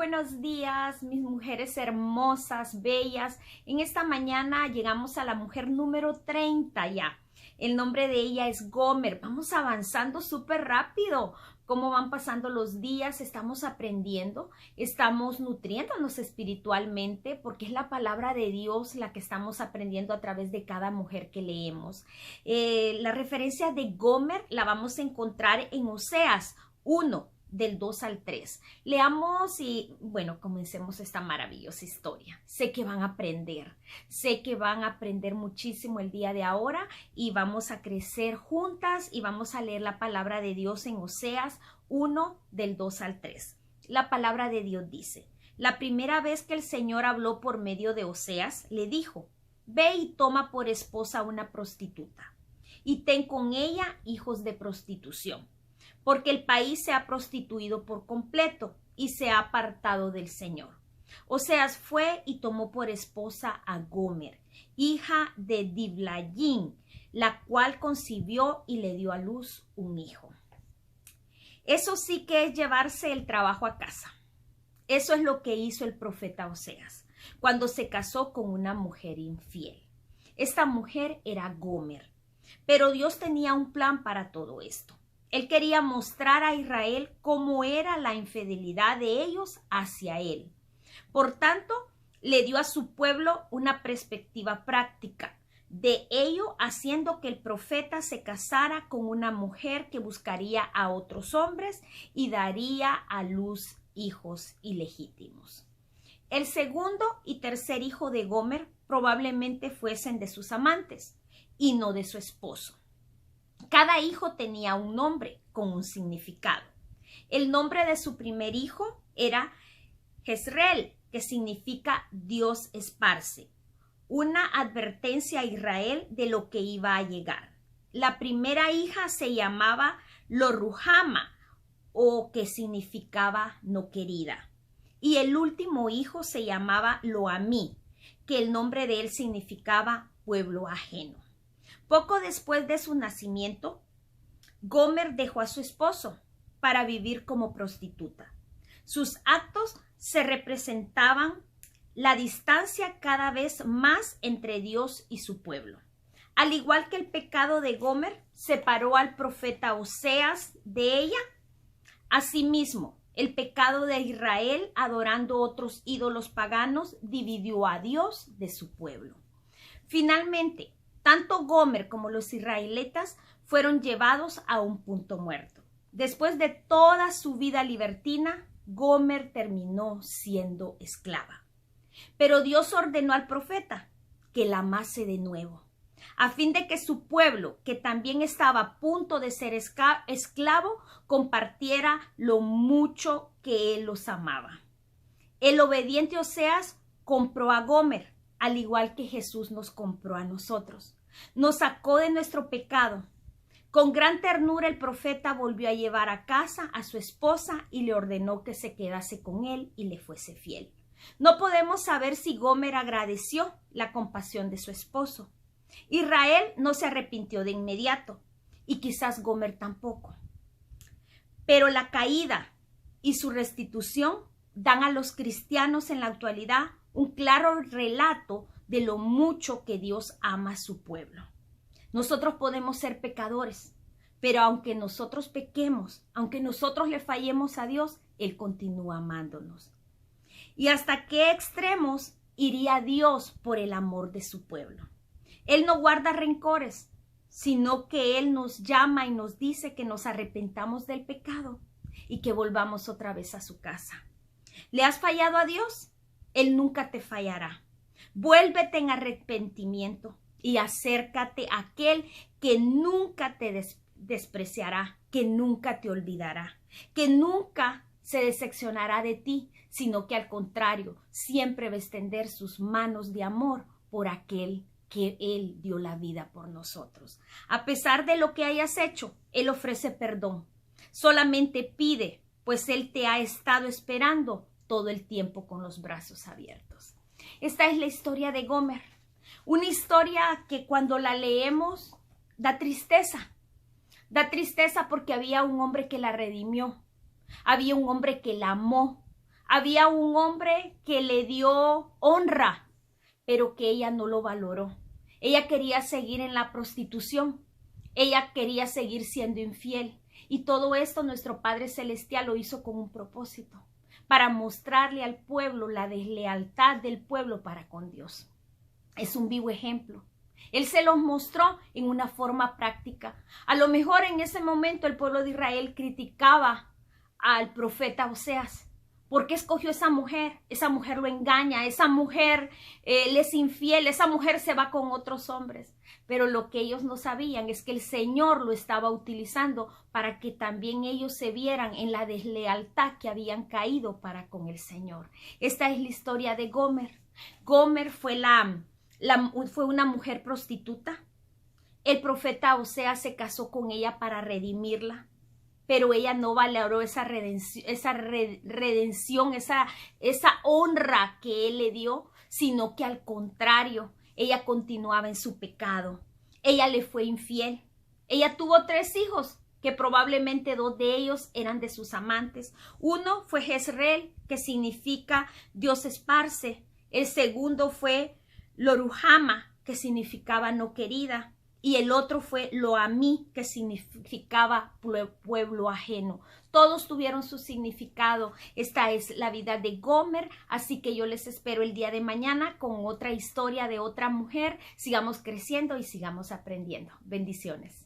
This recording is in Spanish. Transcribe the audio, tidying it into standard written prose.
buenos días, mis mujeres hermosas, bellas. En esta mañana llegamos a la mujer número 30 ya. El nombre de ella es Gomer. Vamos avanzando súper rápido. Cómo van pasando los días, estamos aprendiendo, estamos nutriéndonos espiritualmente porque es la palabra de Dios la que estamos aprendiendo a través de cada mujer que leemos. La referencia de Gomer la vamos a encontrar en Oseas 1. Del 2 al 3. Leamos y, bueno, comencemos esta maravillosa historia. Sé que van a aprender muchísimo el día de ahora y vamos a crecer juntas y vamos a leer la palabra de Dios en Oseas 1 del 2 al 3. La palabra de Dios dice: la primera vez que el Señor habló por medio de Oseas, le dijo: ve y toma por esposa a una prostituta y ten con ella hijos de prostitución, porque el país se ha prostituido por completo y se ha apartado del Señor. Oseas fue y tomó por esposa a Gomer, hija de Diblaim, la cual concibió y le dio a luz un hijo. Eso sí que es llevarse el trabajo a casa. Eso es lo que hizo el profeta Oseas cuando se casó con una mujer infiel. Esta mujer era Gomer, pero Dios tenía un plan para todo esto. Él quería mostrar a Israel cómo era la infidelidad de ellos hacia él. Por tanto, le dio a su pueblo una perspectiva práctica de ello, haciendo que el profeta se casara con una mujer que buscaría a otros hombres y daría a luz hijos ilegítimos. El segundo y tercer hijo de Gomer probablemente fuesen de sus amantes y no de su esposo. Cada hijo tenía un nombre con un significado. El nombre de su primer hijo era Jezreel, que significa Dios esparce, una advertencia a Israel de lo que iba a llegar. La primera hija se llamaba Lo-Ruhama, o que significaba no querida. Y el último hijo se llamaba Lo-Amí, que el nombre de él significaba pueblo ajeno. Poco después de su nacimiento, Gomer dejó a su esposo para vivir como prostituta. Sus actos se representaban la distancia cada vez más entre Dios y su pueblo. Al igual que el pecado de Gomer separó al profeta Oseas de ella, asimismo, el pecado de Israel, adorando otros ídolos paganos, dividió a Dios de su pueblo. Finalmente, tanto Gomer como los israelitas fueron llevados a un punto muerto. Después de toda su vida libertina, Gomer terminó siendo esclava. Pero Dios ordenó al profeta que la amase de nuevo, a fin de que su pueblo, que también estaba a punto de ser esclavo, compartiera lo mucho que él los amaba. El obediente Oseas compró a Gomer, al igual que Jesús nos compró a nosotros. Nos sacó de nuestro pecado. Con gran ternura el profeta volvió a llevar a casa a su esposa y le ordenó que se quedase con él y le fuese fiel. No podemos saber si Gomer agradeció la compasión de su esposo. Israel no se arrepintió de inmediato y quizás Gomer tampoco. Pero la caída y su restitución dan a los cristianos en la actualidad un claro relato de lo mucho que Dios ama a su pueblo. Nosotros podemos ser pecadores, pero aunque nosotros pequemos, aunque nosotros le fallemos a Dios, Él continúa amándonos. ¿Y hasta qué extremos iría Dios por el amor de su pueblo? Él no guarda rencores, sino que Él nos llama y nos dice que nos arrepentamos del pecado y que volvamos otra vez a su casa. ¿Le has fallado a Dios? Él nunca te fallará. Vuélvete en arrepentimiento y acércate a aquel que nunca te despreciará, que nunca te olvidará, que nunca se decepcionará de ti, sino que al contrario, siempre va a extender sus manos de amor por aquel que Él dio la vida por nosotros. A pesar de lo que hayas hecho, Él ofrece perdón. Solamente pide, pues Él te ha estado esperando todo el tiempo con los brazos abiertos. Esta es la historia de Gomer. Una historia que cuando la leemos da tristeza. Da tristeza porque había un hombre que la redimió. Había un hombre que la amó. Había un hombre que le dio honra, pero que ella no lo valoró. Ella quería seguir en la prostitución. Ella quería seguir siendo infiel. Y todo esto nuestro Padre Celestial lo hizo con un propósito, para mostrarle al pueblo la deslealtad del pueblo para con Dios. Es un vivo ejemplo. Él se los mostró en una forma práctica. A lo mejor en ese momento el pueblo de Israel criticaba al profeta Oseas. ¿Por qué escogió esa mujer? Esa mujer lo engaña, esa mujer le es infiel, esa mujer se va con otros hombres. Pero lo que ellos no sabían es que el Señor lo estaba utilizando para que también ellos se vieran en la deslealtad que habían caído para con el Señor. Esta es la historia de Gomer. Gomer fue fue una mujer prostituta. El profeta Oseas se casó con ella para redimirla, pero ella no valoró esa redención, esa honra que él le dio, sino que al contrario, ella continuaba en su pecado. Ella le fue infiel. Ella tuvo 3 hijos, que probablemente 2 de ellos eran de sus amantes. Uno fue Jezreel, que significa Dios esparce. El segundo fue Loruhama, que significaba no querida. Y el otro fue Loamí, que significaba pueblo ajeno. Todos tuvieron su significado. Esta es la vida de Gomer, así que yo les espero el día de mañana con otra historia de otra mujer. Sigamos creciendo y sigamos aprendiendo. Bendiciones.